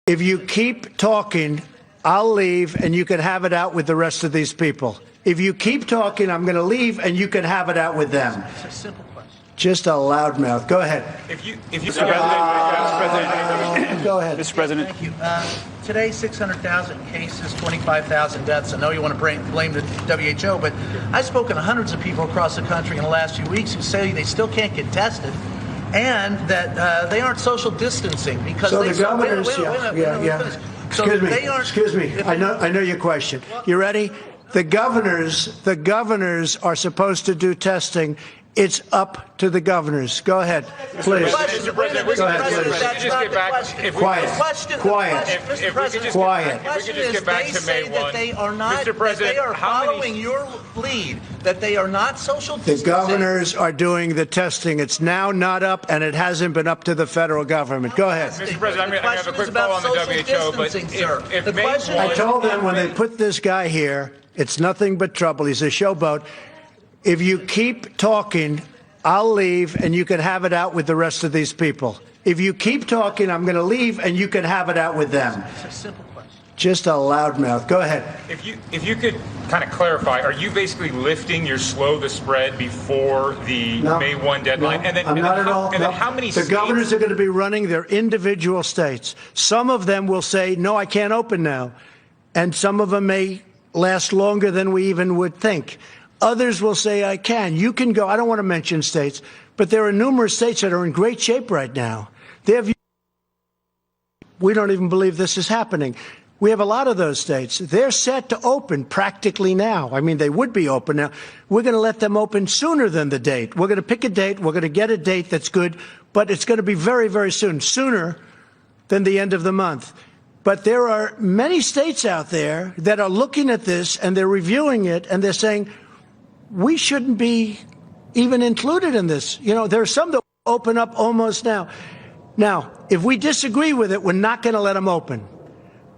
If you keep talking, I'll leave and you can have it out with the rest of these people. If you keep talking, I'm going to leave and you can have it out with them. It's a simple question. Just a loudmouth. Go ahead. Mr. President, Go ahead. Mr. President. Thank you. Today, 600,000 cases, 25,000 deaths. I know you want to blame the WHO, but I've spoken to hundreds of people across the country in the last few weeks who say they still can't get tested, and that they aren't social distancing because So they. the governors, Excuse me. I know your question. You ready? The governors are supposed to do testing. It's up to the governors. Go ahead, please. Mr. President, go ahead, please. Quiet. Quiet. If we could just get back to May 1. They are not, Mr. President, they are following your lead, that they are not social distancing. The governors are doing the testing. It's now not up, and it hasn't been up to the federal government. Go ahead. Mr. President, I'm going to have a quick follow on the WHO, but if May 1... I told them when they put this guy here, it's nothing but trouble. He's a showboat. If you keep talking, I'll leave and you can have it out with the rest of these people. If you keep talking, I'm going to leave and you can have it out with them. It's a simple question. Just a loudmouth. Go ahead. If you could kind of clarify, are you basically lifting your slow the spread before the May 1 deadline? No, I'm not at all. And then how many The states? governors are going to be running their individual states. Some of them will say, no, I can't open now. And some of them may last longer than we even would think. Others will say, I can. You can go. I don't want to mention states, but there are numerous states that are in great shape right now. We don't even believe this is happening. We have a lot of those states. They're set to open practically now. I mean, they would be open now. We're going to let them open sooner than the date. We're going to pick a date. We're going to get a date that's good, but it's going to be very, very soon, sooner than the end of the month. But there are many states out there that are looking at this and they're reviewing it and they're saying, we shouldn't be even included in this. You know, there are some that open up almost now. Now, if we disagree with it, we're not going to let them open.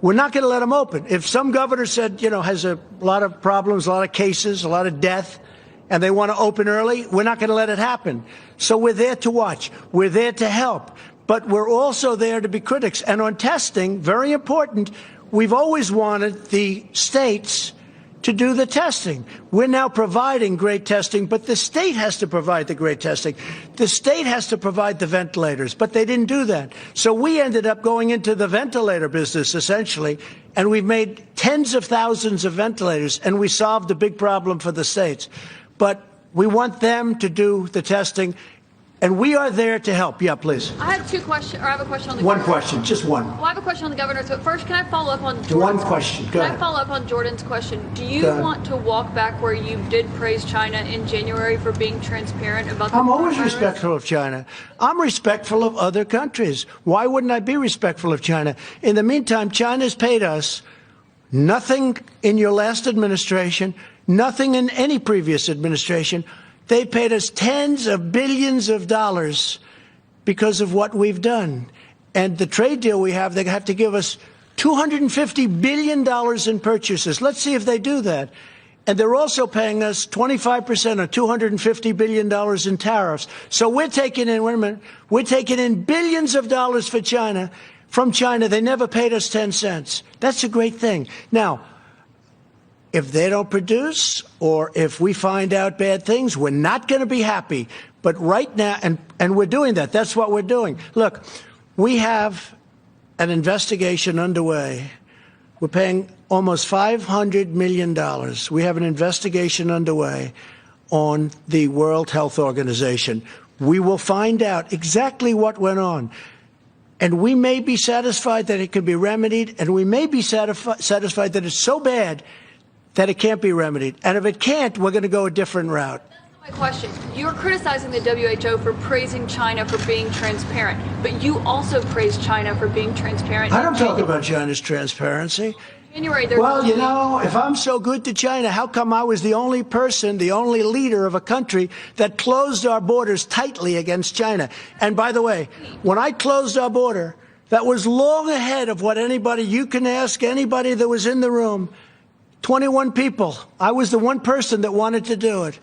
We're not going to let them open. If some governor said, you know, has a lot of problems, a lot of cases, a lot of death, and they want to open early, we're not going to let it happen. So we're there to watch. We're there to help. But we're also there to be critics. And on testing, very important, we've always wanted the states to do the testing. We're now providing great testing, but the state has to provide the great testing. The state has to provide the ventilators, but they didn't do that. So we ended up going into the ventilator business, essentially, and we've made tens of thousands of ventilators, and we solved a big problem for the states. But we want them to do the testing, and we are there to help. Yeah, please. I have two questions, or I have a question on the One governor. question, just one. Well, I have a question on the governor. So first, can I follow up on Jordan's One question. Go Can ahead. I follow up on Jordan's question? Do you want to walk back where you did praise China in January for being transparent about the I'm always coronavirus? respectful of China. I'm respectful of other countries. Why wouldn't I be respectful of China? In the meantime, China's paid us nothing in your last administration, nothing in any previous administration. They paid us tens of billions of dollars because of what we've done. And the trade deal we have, they have to give us $250 billion in purchases. Let's see if they do that. And they're also paying us 25% or $250 billion in tariffs. So we're taking in, wait a minute, we're taking in billions of dollars for China. From China, they never paid us 10 cents. That's a great thing. Now, if they don't produce or if we find out bad things, we're not going to be happy. But right now, and we're doing that. That's what we're doing. Look, we have an investigation underway. We're paying almost $500 million. We have an investigation underway on the World Health Organization. We will find out exactly what went on. And we may be satisfied that it can be remedied, and we may be satisfied that it's so bad that it can't be remedied. And if it can't, we're going to go a different route. That's not my question. You're criticizing the WHO for praising China for being transparent, but you also praise China for being transparent. I don't talk about China's transparency. January, well, you know, if I'm so good to China, how come I was the only person, the only leader of a country that closed our borders tightly against China? And by the way, when I closed our border, that was long ahead of what anybody, you can ask anybody that was in the room, 21 people. I was the one person that wanted to do it.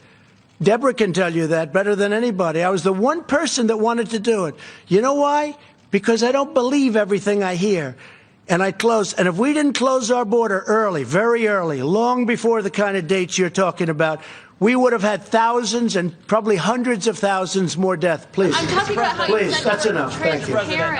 Deborah can tell you that better than anybody. I was the one person that wanted to do it. You know why? Because I don't believe everything I hear. and I closed. And if we didn't close our border early, very early, long before the kind of dates you're talking about, we would have had thousands and probably hundreds of thousands more deaths. Please. I'm talking about how you Please, said that's you were enough. Thank you. transparent.